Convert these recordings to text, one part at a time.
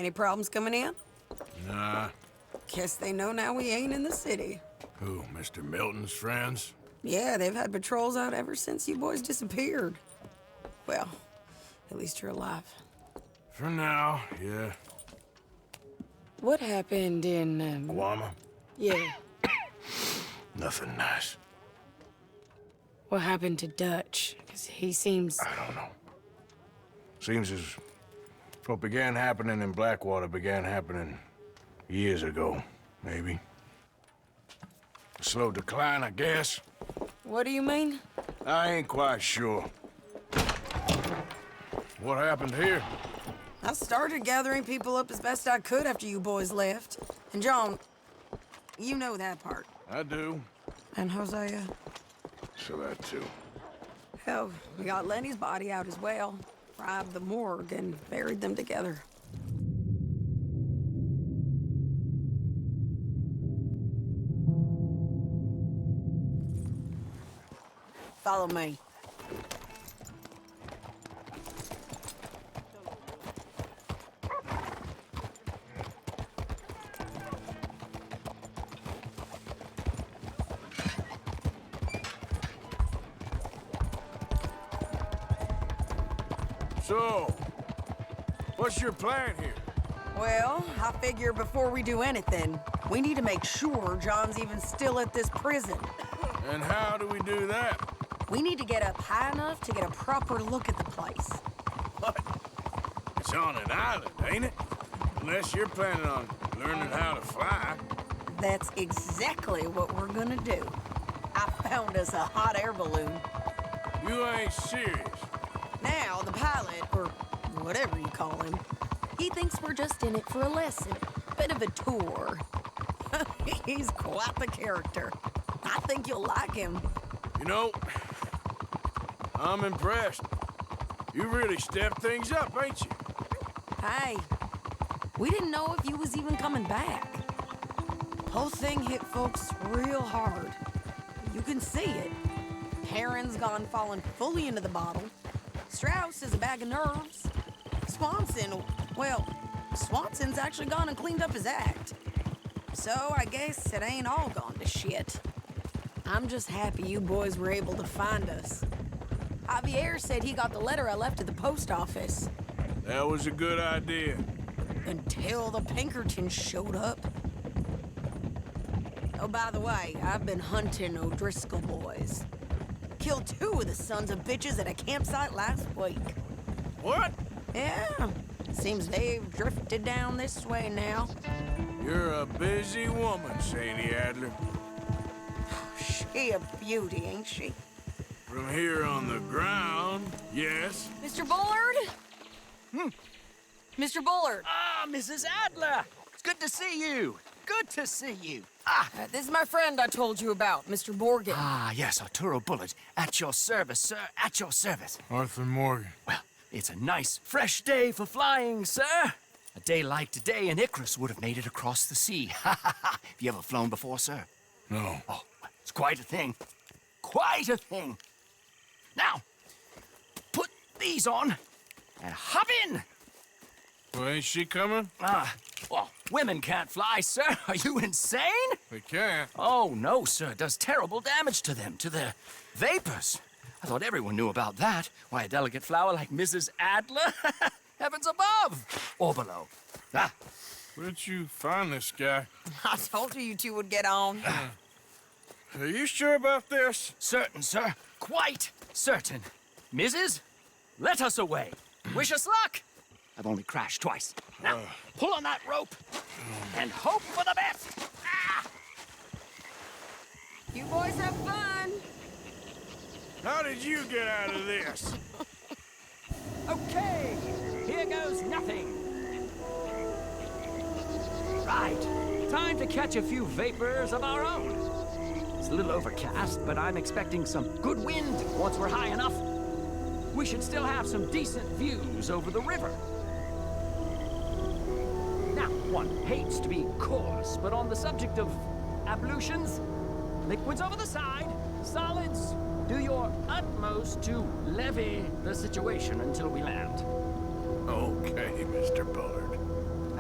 Any problems coming in? Nah. Guess they know now we ain't in the city. Who, Mr. Milton's friends? Yeah, they've had patrols out ever since you boys disappeared. Well, at least you're alive. For now, yeah. What happened in, Guama? Yeah. Nothing nice. What happened to Dutch? 'Cause he seems... I don't know. Seems as what began happening in Blackwater began happening years ago, maybe. A slow decline, I guess. What do you mean? I ain't quite sure. What happened here? I started gathering people up as best I could after you boys left. And John, you know that part. I do. And Hosea? So that too. Hell, we got Lenny's body out as well. Robbed the morgue and buried them together. Follow me. So, what's your plan here? Well, I figure before we do anything, we need to make sure John's even still at this prison. And how do we do that? We need to get up high enough to get a proper look at the place. What? It's on an island, ain't it? Unless you're planning on learning how to fly. That's exactly what we're gonna do. I found us a hot air balloon. You ain't serious. Now, the pilot, or whatever you call him, he thinks we're just in it for a lesson. Bit of a tour. He's quite the character. I think you'll like him. You know, I'm impressed. You really stepped things up, ain't you? Hey, we didn't know if you was even coming back. Whole thing hit folks real hard. You can see it. Heron's gone falling fully into the bottle. Strauss is a bag of nerves. Swanson, well, Swanson's actually gone and cleaned up his act. So I guess it ain't all gone to shit. I'm just happy you boys were able to find us. Javier said he got the letter I left at the post office. That was a good idea. Until the Pinkertons showed up. Oh, by the way, I've been hunting O'Driscoll boys. Killed 2 of the sons of bitches at a campsite last week. What? Yeah, seems they've drifted down this way now. You're a busy woman, Sadie Adler. She a beauty, ain't she? From here on the ground, yes. Mr. Bullard? Mr. Bullard. Ah, Mrs. Adler! It's good to see you. Good to see you. This is my friend I told you about, Mr. Morgan. Ah, yes, Arturo Bullard. At your service, sir. At your service. Arthur Morgan. Well, it's a nice, fresh day for flying, sir. A day like today, an Icarus would have made it across the sea. Ha ha ha. Have you ever flown before, sir? No. Oh, it's quite a thing. Quite a thing. Now, put these on and hop in. Well, ain't she coming? Well, women can't fly, sir. Are you insane? We can't. Oh, no, sir. It does terrible damage to them, to their vapors. I thought everyone knew about that. Why, a delicate flower like Mrs. Adler? Heavens above. Or below. Where'd you find this guy? I told you two would get on. Are you sure about this? Certain, sir. Quite certain. Mrs., let us away. Wish us luck. I've only crashed twice. Now, pull on that rope and hope for the best. You boys have fun. How did you get out of this? Okay, here goes nothing. Right, time to catch a few vapors of our own. It's a little overcast, but I'm expecting some good wind once we're high enough. We should still have some decent views over the river. Now, one hates to be coarse, but on the subject of ablutions, liquids over the side, solids, do your utmost to levy the situation until we land. Okay, Mr. Bullard.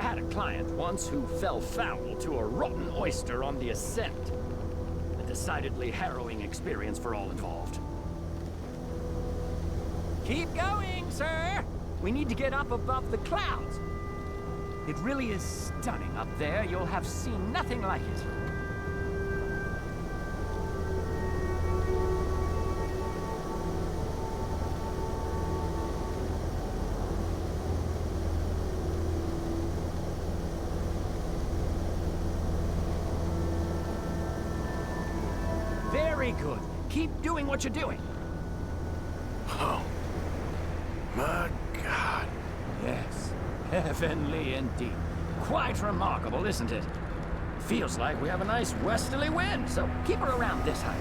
I had a client once who fell foul to a rotten oyster on the ascent. A decidedly harrowing experience for all involved. Keep going, sir! We need to get up above the clouds. It really is stunning up there. You'll have seen nothing like it. Very good. Keep doing what you're doing. Oh, my God. Yes, heavenly indeed. Quite remarkable, isn't it? Feels like we have a nice westerly wind, so keep her around this height.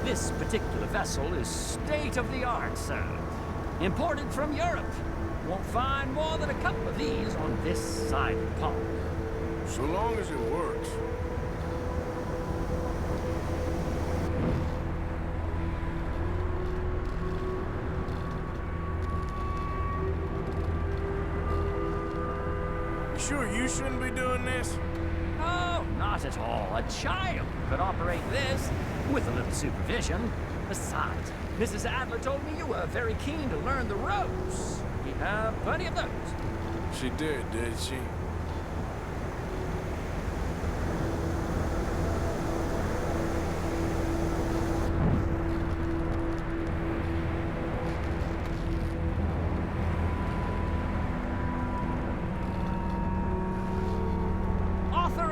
This particular vessel is state-of-the-art, sir. Imported from Europe. Won't find more than a couple of these on this side of the pond. So long as it works. Sure you shouldn't be doing this? Oh, not at all. A child could operate this with a little supervision. Besides, Mrs. Adler told me you were very keen to learn the ropes. We have plenty of those. She did she?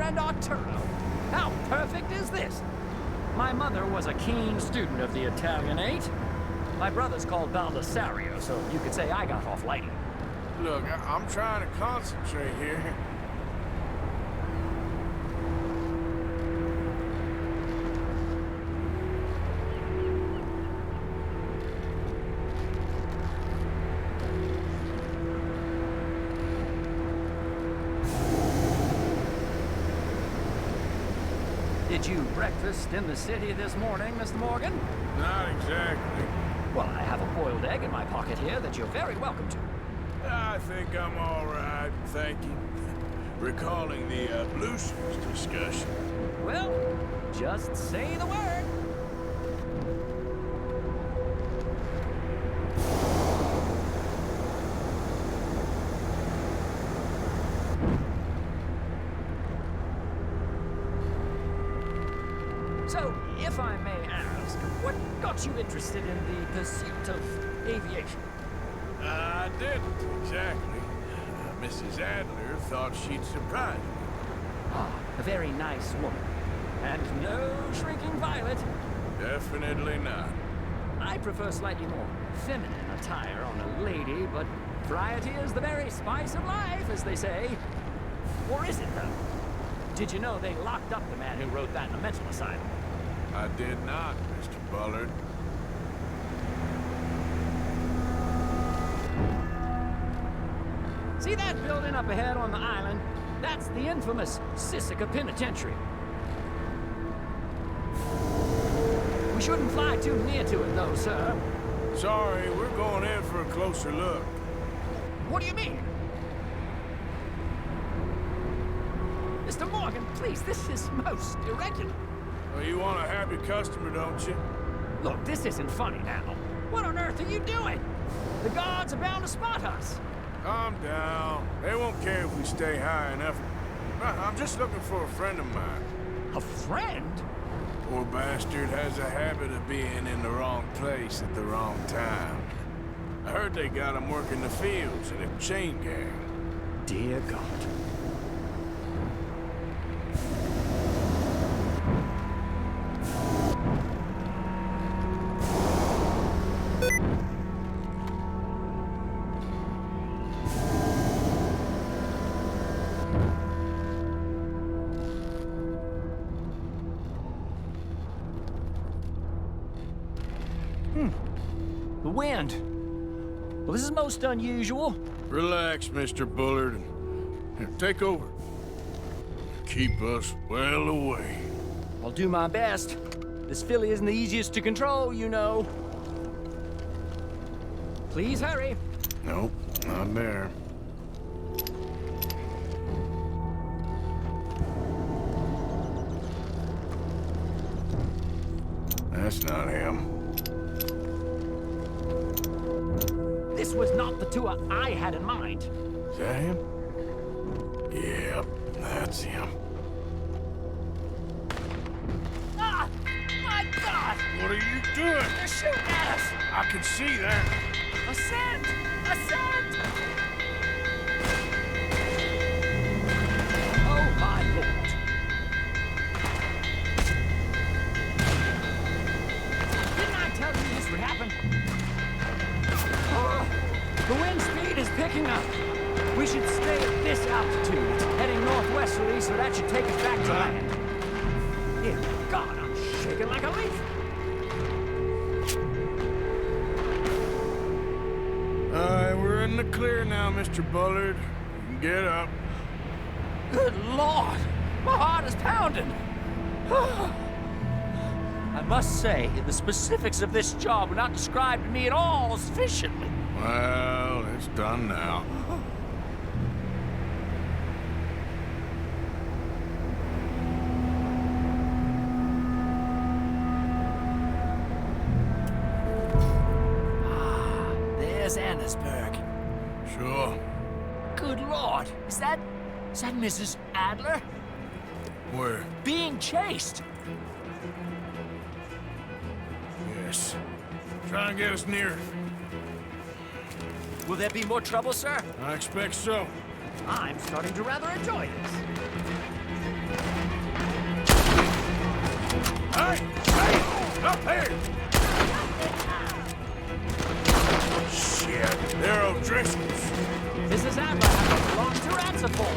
And Arturo. How perfect is this? My mother was a keen student of the Italianate. My brother's called Baldasario, so you could say I got off lightly. Look, I'm trying to concentrate here. Did you breakfast in the city this morning, Mr. Morgan? Not exactly. Well, I have a boiled egg in my pocket here that you're very welcome to. I think I'm all right, thank you. Recalling the ablutions discussion. Well, just say the word. So, if I may ask, what got you interested in the pursuit of aviation? I didn't, exactly. Mrs. Adler thought she'd surprise me. Ah, a very nice woman. And no shrinking violet. Definitely not. I prefer slightly more feminine attire on a lady, but variety is the very spice of life, as they say. Or is it, though? Did you know they locked up the man who wrote that in a mental asylum? I did not, Mr. Bullard. See that building up ahead on the island? That's the infamous Sisika Penitentiary. We shouldn't fly too near to it, though, sir. Sorry, we're going in for a closer look. What do you mean? Mr. Morgan, please, this is most irregular. Well, you want a happy customer, don't you? Look, this isn't funny now. What on earth are you doing? The guards are bound to spot us. Calm down. They won't care if we stay high enough. I'm just looking for a friend of mine. A friend? Poor bastard has a habit of being in the wrong place at the wrong time. I heard they got him working the fields in a chain gang. Dear God. The wind. Well, this is most unusual. Relax, Mr. Bullard. Here, take over. Keep us well away. I'll do my best. This filly isn't the easiest to control, you know. Please hurry. Nope, not there. That's not him. This was not the tour I had in mind. Is that him? Yep, that's him. Ah! My God! What are you doing? They're shooting at us! I can see that. Ascend! Ascend! Oh, my Lord. Didn't I tell you this would happen? Oh, the wind speed is picking up. We should stay at this altitude. It's heading northwesterly, so that should take us back to land. Dear God, I'm shaking like a leaf. We're in the clear now, Mr. Bullard. You can get up. Good Lord! My heart is pounding! I must say, the specifics of this job were not described to me at all sufficiently. Well, it's done now. There's Annesburg. Sure. Good Lord! Is that Mrs. Adler? Where? Being chased! Yes. Try and get us near. Will there be more trouble, sir? I expect so. I'm starting to rather enjoy this. Hey! Hey! Up here! Shit, they're O'Driscoll's. Mrs. Adler has a long to answer for.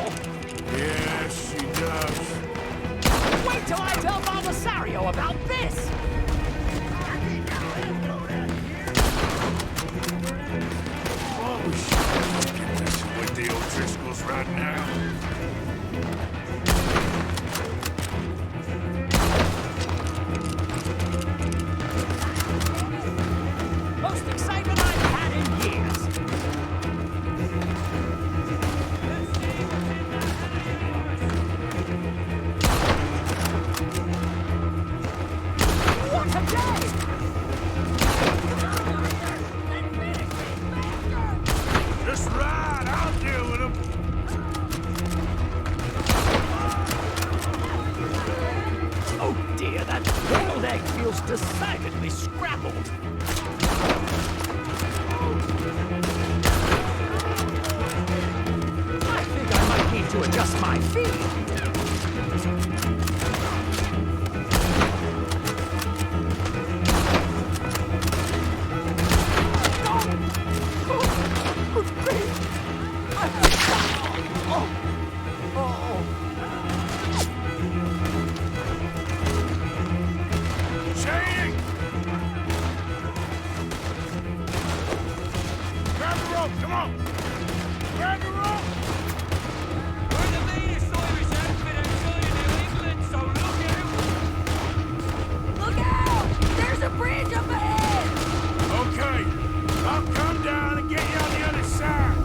Yes, she does. Wait till I tell Baldasario about this! Oh, shit. Get this with the O'Driscolls right now. Most excitement I've had in years. What a day! Just ride, I'll deal with them. Oh dear, that boiled egg feels decidedly scrambled. I think I might need to adjust my feet. Shane! Grab the rope, come on! Grab the rope! We're the meanest Irish outfit outside of New England, so look out! Look out! There's a bridge up ahead! Okay, I'll come down and get you on the other side.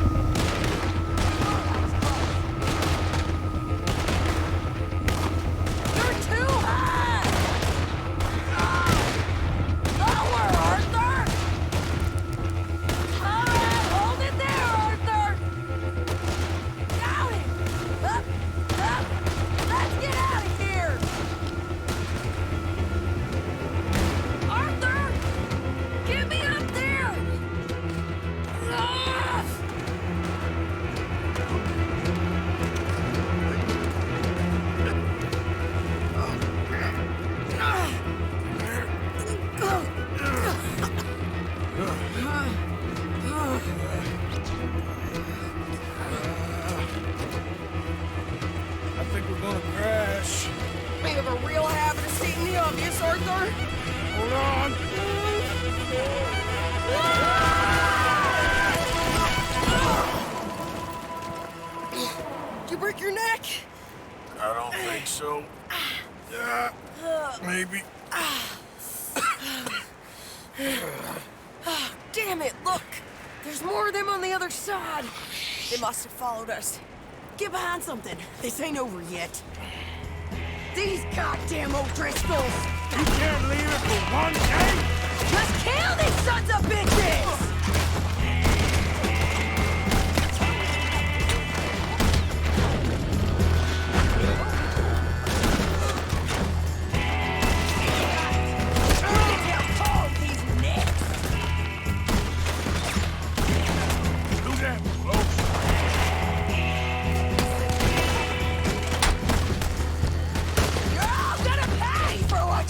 You're too high! Lower, Arthur! All right, hold it there, Arthur! Got it! Up, up! Let's get out of here! Arthur! Get me up there! Ah! I think we're gonna crash. We have a real habit of stating the obvious, Arthur. Hold on. Did you break your neck? I don't think so. Maybe. Damn it, look! There's more of them on the other side. They must have followed us. Get behind something. This ain't over yet. These goddamn O'Driscolls! You can't leave it for one day? Just kill these sons of bitches!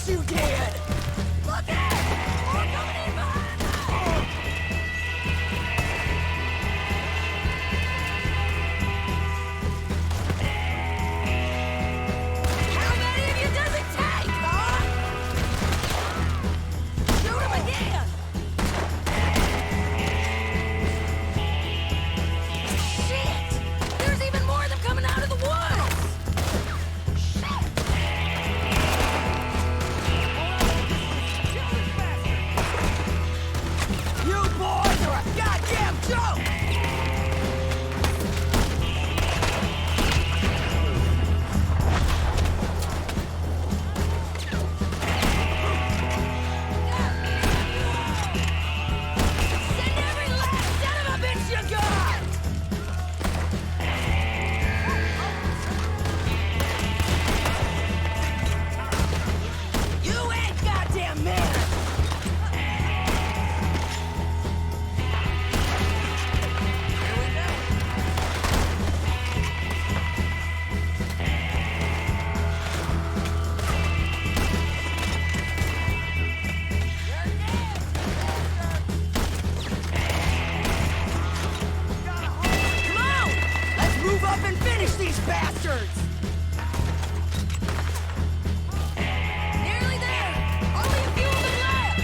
You did! Look out! More coming in behind us! How many of you does it take, huh? Shoot him again! Shit! There's even more of them coming out of the woods! These bastards! Nearly there! Only a few of them left!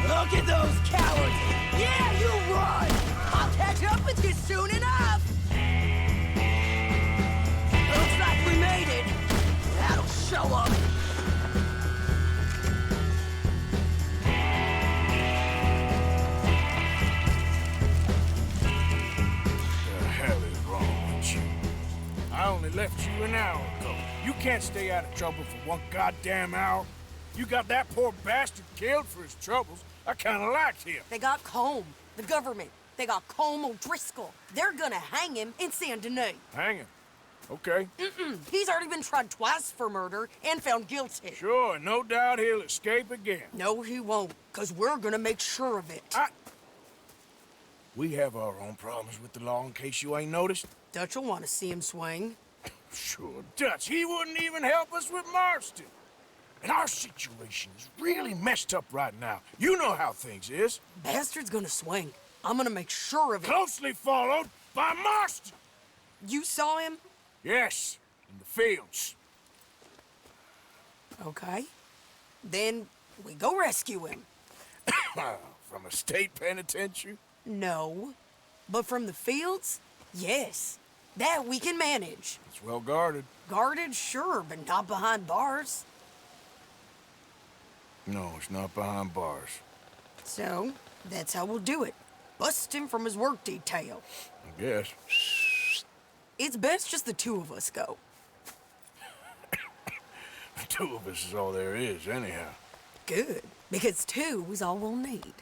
Look at those cowards! Yeah, you run! I'll catch up with you soon enough! Looks like we made it. That'll show up. The hell is wrong with you? I only left you an hour ago. You can't stay out of trouble for one goddamn hour. You got that poor bastard killed for his troubles. I kinda liked him. They got Combe, the government. They got Combe O'Driscoll. They're gonna hang him in Saint Denis. Hang him. Okay. He's already been tried twice for murder and found guilty. Sure, no doubt he'll escape again. No, he won't, because we're gonna make sure of it. We have our own problems with the law in case you ain't noticed. Dutch will want to see him swing. Sure, Dutch, he wouldn't even help us with Marston. And our situation is really messed up right now. You know how things is. Bastard's gonna swing. I'm gonna make sure of it. Closely followed by Marston. You saw him? Yes, in the fields. Okay. Then we go rescue him. From a state penitentiary? No. But from the fields? Yes. That we can manage. It's well guarded. Guarded, sure, but not behind bars. No, it's not behind bars. So, that's how we'll do it. Bust him from his work detail. I guess. It's best just the two of us go. The two of us is all there is, anyhow. Good, because two is all we'll need.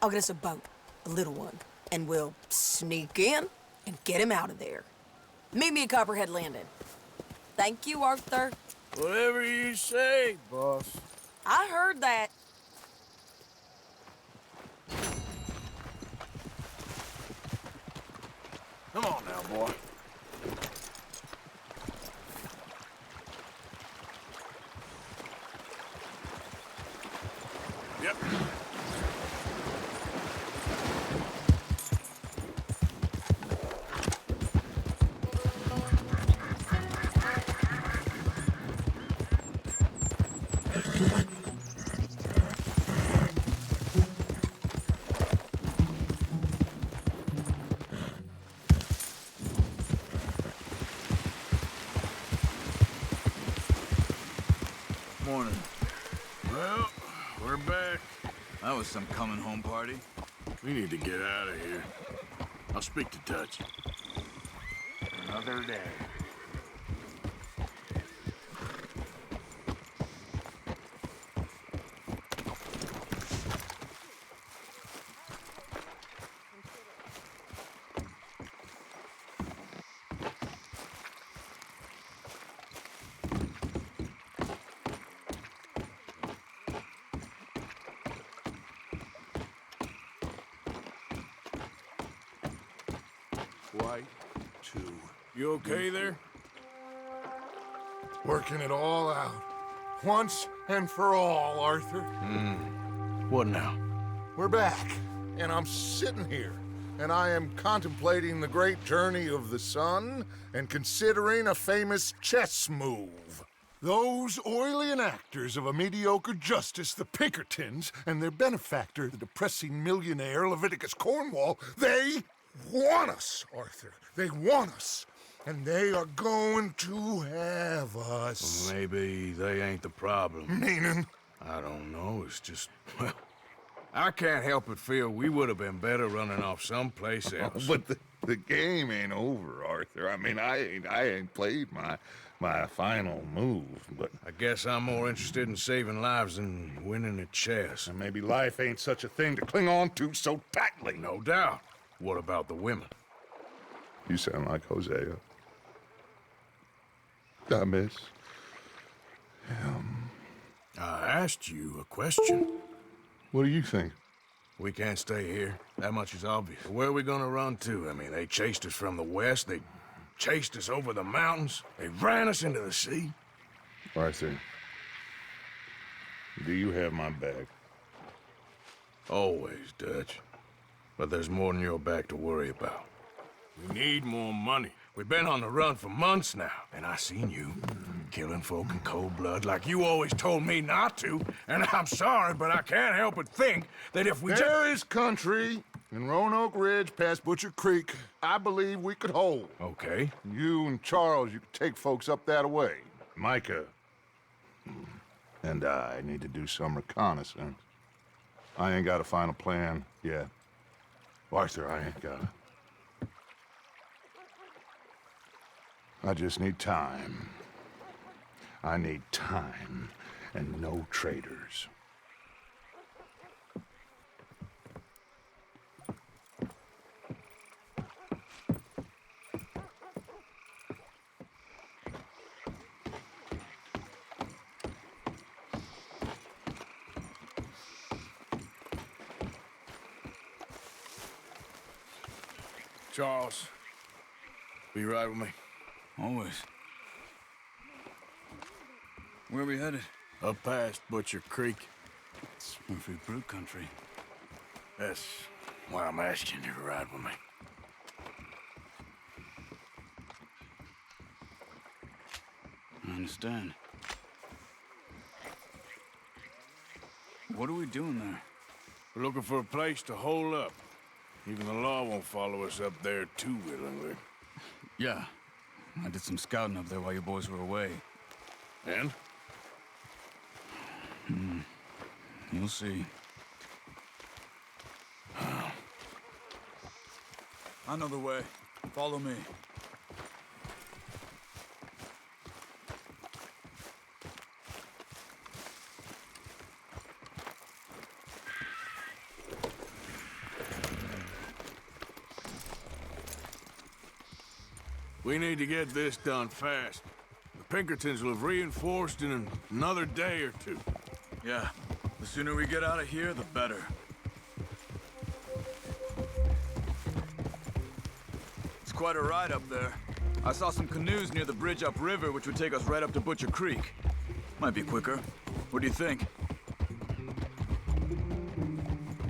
I'll get us a boat, a little one, and we'll sneak in and get him out of there. Meet me at Copperhead Landing. Thank you, Arthur. Whatever you say, boss. I heard that. Come on now, boy. Yep. morning. Well, we're back. That was some coming home party. We need to get out of here. I'll speak to Dutch. Another day. Quite two. You okay there? Working it all out. Once and for all, Arthur. What now? We're back, and I'm sitting here, and I am contemplating the great journey of the sun and considering a famous chess move. Those oily enactors of a mediocre justice, the Pinkertons, and their benefactor, the depressing millionaire Leviticus Cornwall, they want us, Arthur. They want us. And they are going to have us. Maybe they ain't the problem. Meaning? I don't know. It's just, well, I can't help but feel we would have been better running off someplace else. But the game ain't over, Arthur. I mean, I ain't played my final move, but I guess I'm more interested in saving lives than winning at chess. and maybe life ain't such a thing to cling on to so tightly. No doubt. What about the women? You sound like Hosea. I miss him. I asked you a question. What do you think? We can't stay here. That much is obvious. Where are we gonna run to? I mean, they chased us from the west. They chased us over the mountains. They ran us into the sea. Arthur, do you have my back? Always, Dutch. But there's more than your back to worry about. We need more money. We've been on the run for months now, and I seen you killing folk in cold blood like you always told me not to. And I'm sorry, but I can't help but think that if we There is country in Roanoke Ridge past Butcher Creek I believe we could hold. Okay. You and Charles, you could take folks up that way. Micah and I need to do some reconnaissance. I ain't got a final plan yet. Arthur, I ain't got it. I just need time. I need time and no traitors. Charles, be right with me. Always. Where are we headed? Up past Butcher Creek. It's Murphy Brew country. That's why I'm asking you to ride with me. I understand. What are we doing there? We're looking for a place to hole up. Even the law won't follow us up there too willingly. Yeah. I did some scouting up there while you boys were away. And? You'll see. I know the way. Follow me. We need to get this done fast. The Pinkertons will have reinforced in another day or two. Yeah. The sooner we get out of here, the better. It's quite a ride up there. I saw some canoes near the bridge upriver, which would take us right up to Butcher Creek. Might be quicker. What do you think?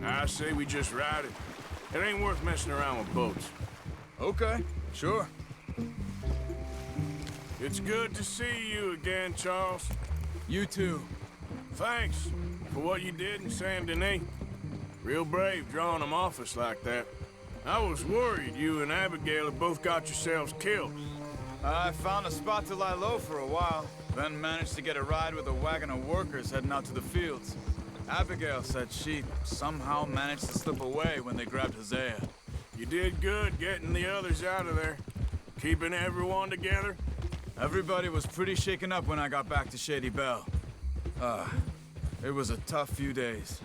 I say we just ride it. It ain't worth messing around with boats. Okay, sure. It's good to see you again, Charles. You too. Thanks for what you did in Saint Denis. Real brave drawing them off us like that. I was worried you and Abigail had both got yourselves killed. I found a spot to lie low for a while, then managed to get a ride with a wagon of workers heading out to the fields. Abigail said she somehow managed to slip away when they grabbed Hosea. You did good getting the others out of there. Keeping everyone together. Everybody was pretty shaken up when I got back to Shady Belle. It was a tough few days.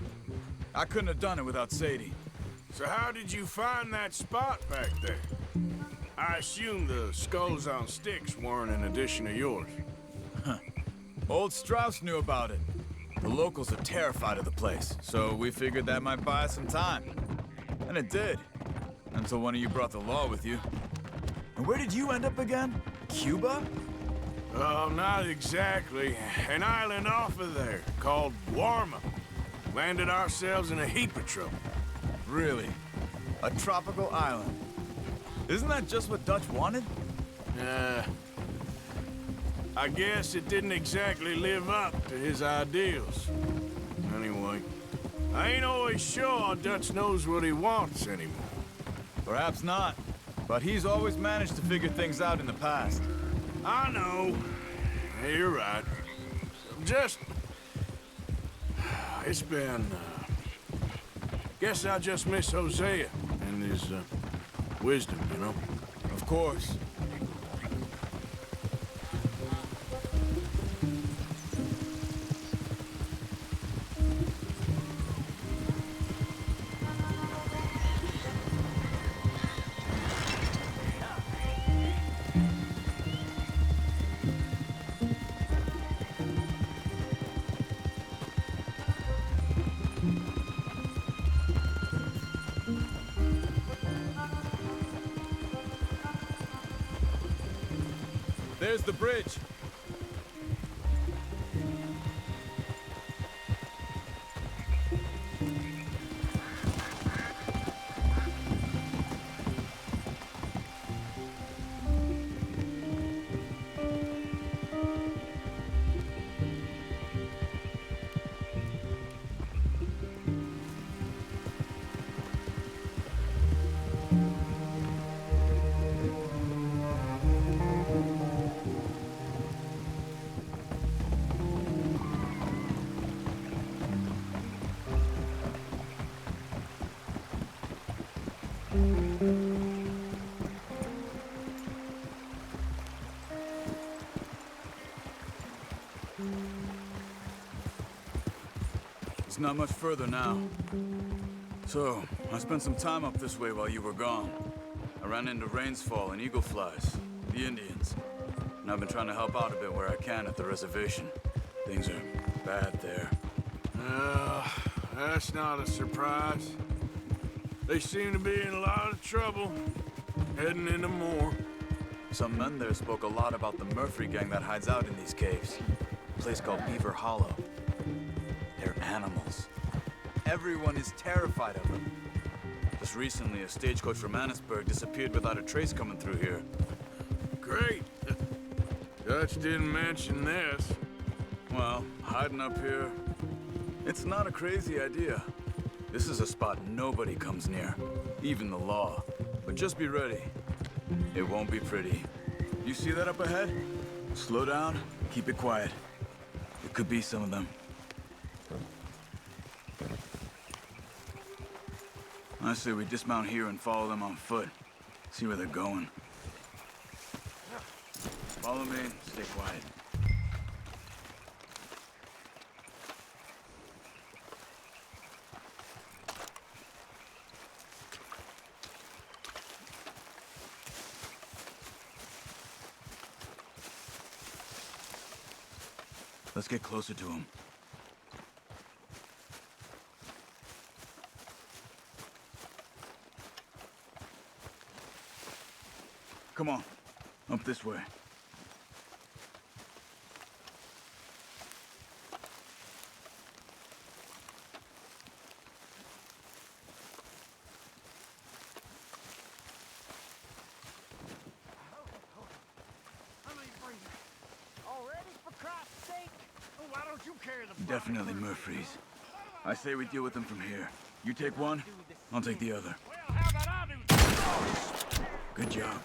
I couldn't have done it without Sadie. So how did you find that spot back there? I assume the skulls on sticks weren't an addition of yours. Old Strauss knew about it. The locals are terrified of the place, so we figured that might buy us some time. And it did. Until one of you brought the law with you. And where did you end up again? Cuba? Oh, not exactly. An island off of there, called Warma. Landed ourselves in a heap of trouble. Really? A tropical island? Isn't that just what Dutch wanted? I guess it didn't exactly live up to his ideals. Anyway, I ain't always sure Dutch knows what he wants anymore. Perhaps not. But he's always managed to figure things out in the past. I know. Yeah, you're right. Just... It's been... Guess I just miss Hosea and his wisdom, you know? Of course. There's the bridge. It's not much further now. So, I spent some time up this way while you were gone. I ran into Rainsfall and Eagle Flies, the Indians. And I've been trying to help out a bit where I can at the reservation. Things are bad there. That's not a surprise. They seem to be in a lot of trouble, heading into more. Some men there spoke a lot about the Murphy gang that hides out in these caves. A place called Beaver Hollow. They're animals. Everyone is terrified of them. Just recently, a stagecoach from Annisburg disappeared without a trace coming through here. Great. Dutch didn't mention this. Well, hiding up here, it's not a crazy idea. This is a spot nobody comes near, even the law. But just be ready. It won't be pretty. You see that up ahead? Slow down, keep it quiet. It could be some of them. I say we dismount here and follow them on foot. See where they're going. Follow me, stay quiet. Let's get closer to him. Come on, up this way. Definitely Murphy's. I say we deal with them from here. You take one, I'll take the other. Well, how about I do? Good job.